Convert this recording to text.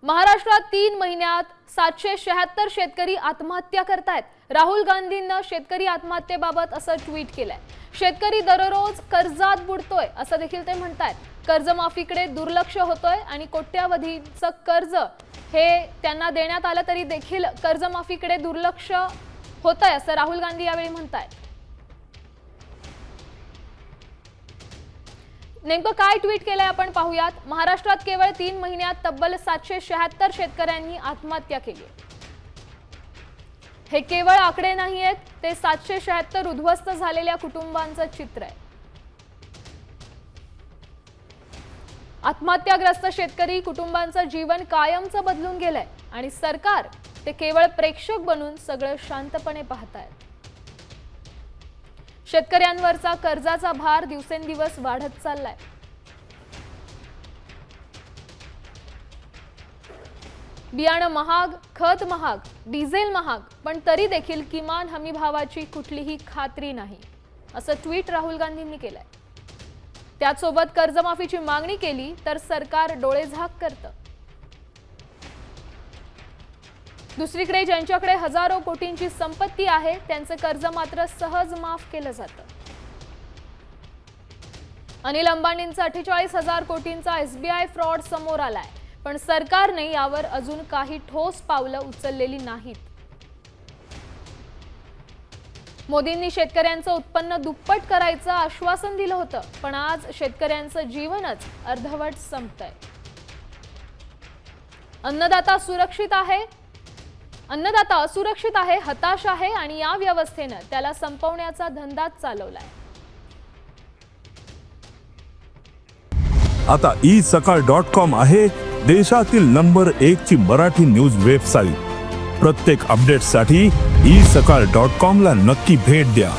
महाराष्ट्रात 3 महिन्यात 776 शेतकरी आत्महत्या करतायत। राहुल गांधींनी शेतकरी आत्महत्येबाबत असं ट्विट केलंय। शेतकरी दररोज कर्जात बुडतोय असं देखील ते म्हणतायत। कर्जमाफीकडे दुर्लक्ष होतोय आणि कोट्यावधीचं कर्ज हे त्यांना देण्यात आलं तरी देखील कर्जमाफीकडे दुर्लक्ष होतंय असं राहुल गांधी यावेळी म्हणतायत। नेमकं काय ट्विट केलंय आपण पाहूयात। महाराष्ट्रात केवळ 3 महिन्यात तब्बल 776 शेतकऱ्यांनी आत्महत्या केली। हे केवळ आकडे नाहीयेत, ते 776 उद्ध्वस्त झालेल्या कुटुंबांचं चित्र आहे। आत्महत्याग्रस्त शेतकरी कुटुंबांचं जीवन कायमचं बदलून गेलंय आणि सरकार ते केवळ प्रेक्षक बनून सगळं शांतपणे पाहतायत। शेतकऱ्यांवरचा कर्जाचा भार दिवसेंदिवस वाढत चाललाय। बियाणं महाग, खत महाग, डिझेल महाग, पण तरी देखील किमान हमी भावाची कुठलीही खात्री नाही असं ट्विट राहुल गांधींनी केलंय। त्यासोबत कर्जमाफीची मागणी केली तर सरकार डोळेझाक करतं। दुसरीकडे ज्यांच्याकडे हजारो कोटींची संपत्ती आहे त्यांचे कर्ज मात्र सहज माफ केलं जातं। अनिल अंबानींचा 48,000 कोटींचा एसबीआय फ्रॉड समोर आलाय, पण सरकारने यावर अजून काही ठोस पावलं उचललेली नाहीत। मोदींनी शेतकऱ्यांचं उत्पन्न दुप्पट करायचं आश्वासन दिलं होतं, पण आज शेतकऱ्यांचं जीवनच अर्धवट संपतंय। अन्नदाता असुरक्षित आहे, हताश आहे आणि या व्यवस्थेनं त्याला संपवण्याचा धंदाच चालवलाय। आता isakal.com आहे देशातील नंबर 1 ची मराठी न्यूज वेबसाईट। प्रत्येक अपडेटसाठी isakal.com ला नक्की भेट द्या।